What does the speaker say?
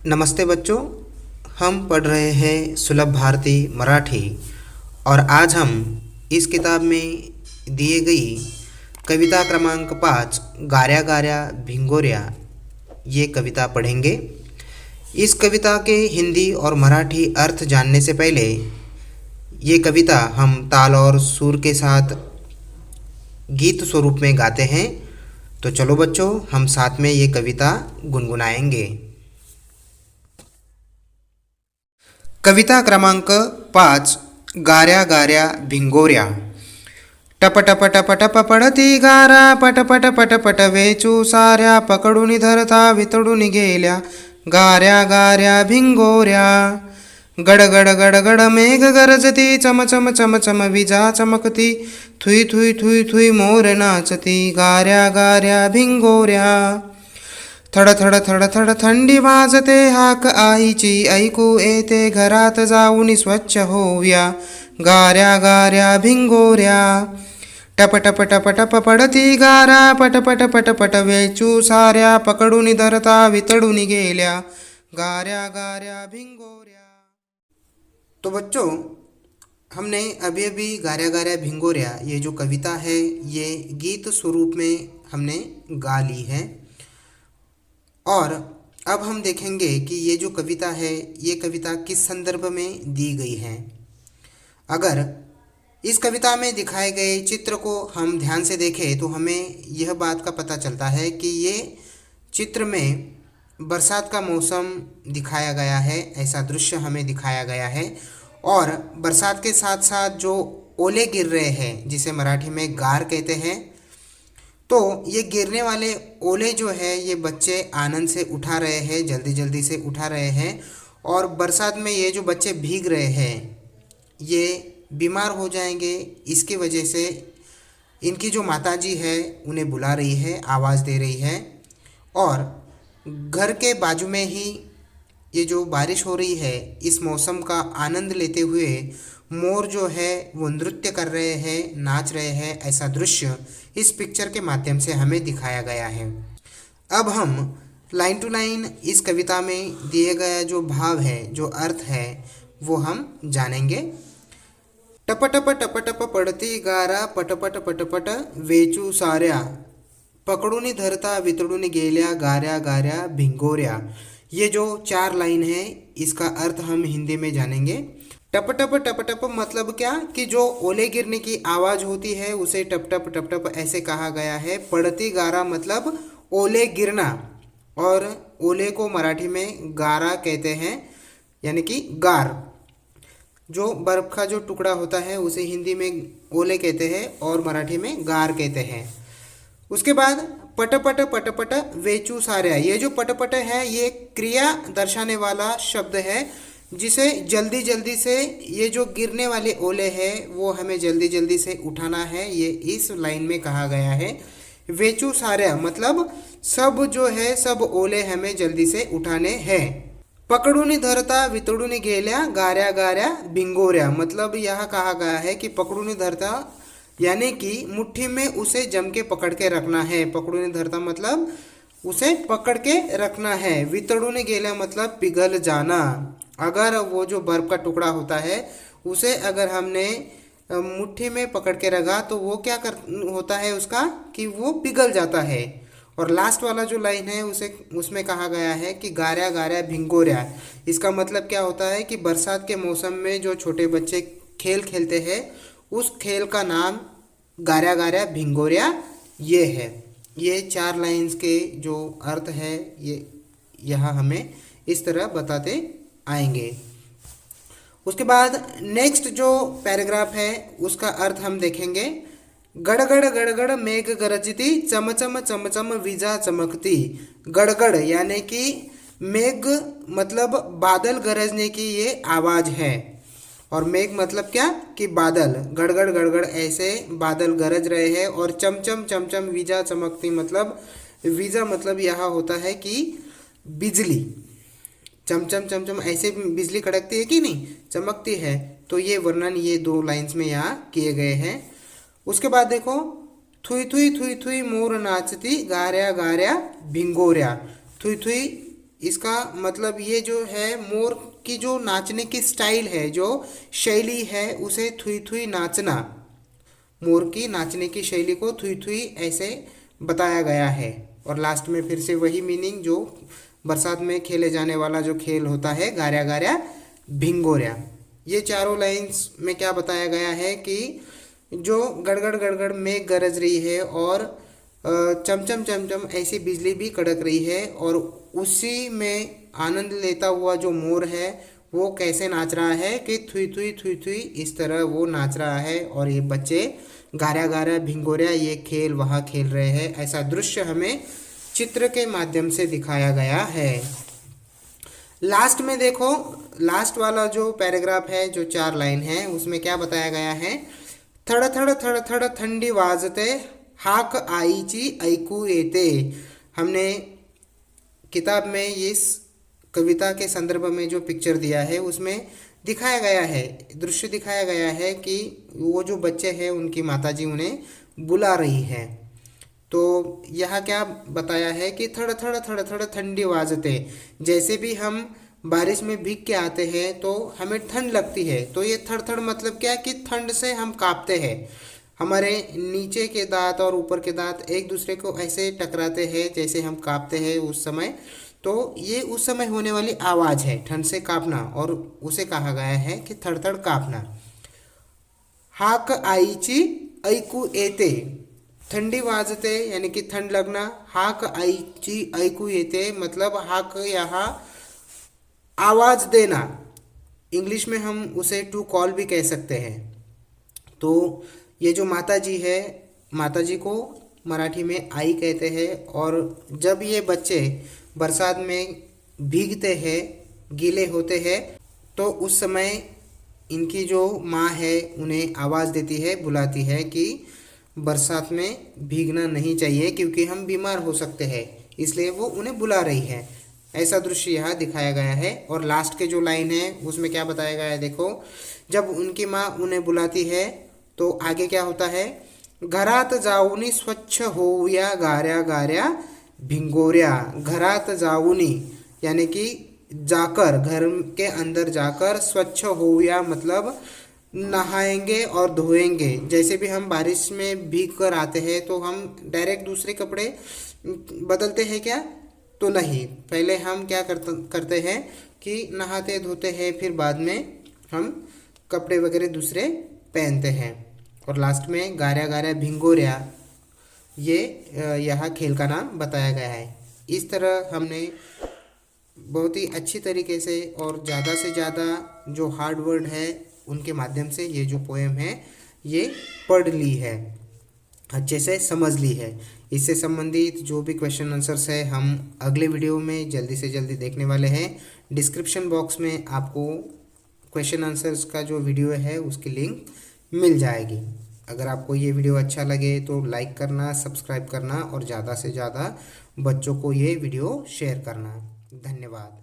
नमस्ते बच्चों। हम पढ़ रहे हैं सुलभ भारती मराठी और आज हम इस किताब में दिए गई कविता क्रमांक 5 गार्या गार्या भिंगोऱ्या ये कविता पढ़ेंगे। इस कविता के हिंदी और मराठी अर्थ जानने से पहले ये कविता हम ताल और सुर के साथ गीत स्वरूप में गाते हैं। तो चलो बच्चों, हम साथ में ये कविता गुनगुनाएंगे। कविता क्रमांक 5 गार्या गार्या भिंगोऱ्या। टप टप टप टप पडती गारा, पट पट पट पट वेचू साऱ्या, पकडून धरता वितळून गेल्या गार्या गार्या भिंगोऱ्या। गड गड गड गड मेघ गरजती, चम चम चम चम विजा चमकती, थुई थुई थुई थुई मोर नाचती गार्या गार्या भिंगोऱ्या। थड थड थड थड थंडी वाजते, हाक आईची ऐकू येते, घरात जाऊन स्वच्छ होऊया गार्या गार्या भिंगोऱ्या। टप टप टप टप पडती गारा, पट पट पट पट वेचू साऱ्या, पकडून धरता वितळून गेल्या गार्या गार्या भिंगोऱ्या। तो बच्चों, हमने अभी अभी गार्या गार्या भिंगोऱ्या ये जो कविता है ये गीत स्वरूप में हमने गा ली है। और अब हम देखेंगे कि ये जो कविता है ये कविता किस संदर्भ में दी गई है। अगर इस कविता में दिखाए गए चित्र को हम ध्यान से देखें तो हमें यह बात का पता चलता है कि ये चित्र में बरसात का मौसम दिखाया गया है, ऐसा दृश्य हमें दिखाया गया है। और बरसात के साथ साथ जो ओले गिर रहे हैं जिसे मराठी में गार कहते हैं, तो ये गिरने वाले ओले जो है ये बच्चे आनंद से उठा रहे हैं, जल्दी जल्दी से उठा रहे हैं। और बरसात में ये जो बच्चे भीग रहे हैं ये बीमार हो जाएंगे, इसकी वजह से इनकी जो माताजी है उन्हें बुला रही है, आवाज़ दे रही है। और घर के बाजू में ही ये जो बारिश हो रही है इस मौसम का आनंद लेते हुए मोर जो है वो नृत्य कर रहे हैं, नाच रहे हैं। ऐसा दृश्य इस पिक्चर के माध्यम से हमें दिखाया गया है। अब हम लाइन टू लाइन इस कविता में दिए गया जो भाव है, जो अर्थ है, वो हम जानेंगे। टप टप टप टप पडती गारा, पट पट पट पट वेचू साऱ्या, पकडून धरता वितळून गेल्या गार्या गार्या भिंगोऱ्या। ये जो 4 लाइन है इसका अर्थ हम हिंदी में जानेंगे। टप टप टप टप मतलब क्या कि जो ओले गिरने की आवाज़ होती है उसे टप टप टप टप ऐसे कहा गया है। पड़ती गारा मतलब ओले गिरना, और ओले को मराठी में गारा कहते हैं, यानी कि गार। जो बर्फ़ का जो टुकड़ा होता है उसे हिंदी में ओले कहते हैं और मराठी में गार कहते हैं। उसके बाद पटपट पटपट वेचू साऱ्या, ये जो पटपट है ये क्रिया दर्शाने वाला शब्द है, जिसे जल्दी जल्दी से ये जो गिरने वाले ओले हैं वो हमें जल्दी जल्दी से उठाना है, ये इस लाइन में कहा गया है। वेचू साऱ्या मतलब सब जो है सब ओले हमें जल्दी से उठाने हैं। पकडून धरता वितळून गेल्या गार्या गार्या भिंगोऱ्या मतलब यह कहा गया है कि पकडून धरता यानी कि मुट्ठी में उसे जम के पकड़ के रखना है। पकडून धरता मतलब उसे पकड़ के रखना है। वितळून गेल्या मतलब पिघल जाना। अगर वो जो बर्फ़ का टुकड़ा होता है उसे अगर हमने मुट्ठी में पकड़ के रखा तो वो क्या कर होता है उसका कि वो पिघल जाता है। और लास्ट वाला जो लाइन है उसमें कहा गया है कि गार्या गार्या भिंगोऱ्या, इसका मतलब क्या होता है कि बरसात के मौसम में जो छोटे बच्चे खेल खेलते हैं उस खेल का नाम गार्या गार्या भिंगोऱ्या ये है। ये 4 लाइन्स के जो अर्थ है ये यहाँ हमें इस तरह बताते आएंगे। उसके बाद नेक्स्ट जो पैराग्राफ है उसका अर्थ हम देखेंगे। गड़गड़ गड़गड़ मेघ गरजती, चमचम चमचम विजा चमकती। गड़गड़ यानी कि मेघ मतलब बादल गरजने की ये आवाज़ है, और मेघ मतलब क्या कि बादल। गड़गड़ गड़गड़ ऐसे बादल गरज रहे हैं। और चमचम चमचम विजा चमकती मतलब विजा मतलब यहाँ होता है कि बिजली। चमचम चमचम ऐसे बिजली कड़कती है कि नहीं, चमकती है। तो ये वर्णन ये 2 लाइन्स में यहाँ किए गए हैं। उसके बाद देखो, थुई थुई थुई थुई मोर नाचती गार्या गार्या भिंगोऱ्या। थुई थुई इसका मतलब ये जो है मोर की जो नाचने की स्टाइल है, जो शैली है, उसे थुई थुई नाचना, मोर की नाचने की शैली को थुई थुई ऐसे बताया गया है। और लास्ट में फिर से वही मीनिंग जो बरसात में खेले जाने वाला जो खेल होता है, गार्या गार्या भिंगोर्या। ये चारों लाइंस में क्या बताया गया है कि जो गड़गड़ गड़गड़ मेघ गरज रही है और चमचम चमचम ऐसी बिजली भी कड़क रही है, और उसी में आनंद लेता हुआ जो मोर है वो कैसे नाच रहा है कि थुई थुई थुई थुई, इस तरह वो नाच रहा है। और ये बच्चे गार्या गार्या भिंगोर्या ये खेल वहाँ खेल रहे हैं। ऐसा दृश्य हमें चित्र के माध्यम से दिखाया गया है। लास्ट में देखो, लास्ट वाला जो पैराग्राफ है, जो 4 लाइन है, उसमें क्या बताया गया है, थड़ थड़ थड़ थड़ थंडी वाजते हाक आईची ऐकू येते। हमने किताब में इस कविता के संदर्भ में जो पिक्चर दिया है उसमें दिखाया गया है, दृश्य दिखाया गया है कि वो जो बच्चे हैं उनकी माताजी उन्हें बुला रही है। तो यह क्या बताया है कि थड़ थड़ थड़ थड़ ठंडी वाजते, जैसे भी हम बारिश में भीग के आते हैं तो हमें ठंड लगती है, तो ये थड़ थड़ मतलब क्या कि ठंड से हम कांपते हैं, हमारे नीचे के दांत और ऊपर के दांत एक दूसरे को ऐसे टकराते हैं जैसे हम कांपते हैं उस समय। तो ये उस समय होने वाली आवाज़ है, ठंड से कांपना, और उसे कहा गया है कि थड़ थड़ कांपना। हाक आईची ऐकू येते, ठंडी वाजते यानी कि ठंड लगना, हाक आईची ऐकू येते मतलब हाक यहाँ आवाज़ देना, इंग्लिश में हम उसे टू कॉल भी कह सकते हैं। तो ये जो माता जी है, माता जी को मराठी में आई कहते हैं। और जब ये बच्चे बरसात में भीगते हैं, गीले होते हैं, तो उस समय इनकी जो माँ है उन्हें आवाज़ देती है, बुलाती है कि बरसात में भीगना नहीं चाहिए क्योंकि हम बीमार हो सकते हैं, इसलिए वो उन्हें बुला रही है। ऐसा दृश्य यहाँ दिखाया गया है। और लास्ट के जो लाइन है उसमें क्या बताया गया है, देखो, जब उनकी माँ उन्हें बुलाती है तो आगे क्या होता है, घरात जाऊनी स्वच्छ होऊया गार्या गार्या भिंगोर्या। घरात जाऊनी यानी कि जाकर, घर के अंदर जाकर, स्वच्छ होऊया मतलब नहाएंगे और धोएंगे। जैसे भी हम बारिश में भीग कर आते हैं तो हम डायरेक्ट दूसरे कपड़े बदलते हैं क्या, तो नहीं, पहले हम क्या करते हैं कि नहाते धोते हैं, फिर बाद में हम कपड़े वगैरह दूसरे पहनते हैं। और लास्ट में गार्या गार्या भिंगोर्या, ये यह खेल का नाम बताया गया है। इस तरह हमने बहुत ही अच्छी तरीके से और ज़्यादा से ज़्यादा जो हार्ड वर्ड है उनके माध्यम से ये जो पोएम है ये पढ़ ली है, अच्छे से समझ ली है। इससे संबंधित जो भी क्वेश्चन आंसर्स है हम अगले वीडियो में जल्दी से जल्दी देखने वाले हैं। डिस्क्रिप्शन बॉक्स में आपको क्वेश्चन आंसर्स का जो वीडियो है उसकी लिंक मिल जाएगी। अगर आपको ये वीडियो अच्छा लगे तो लाइक करना, सब्सक्राइब करना और ज़्यादा से ज़्यादा बच्चों को ये वीडियो शेयर करना। धन्यवाद।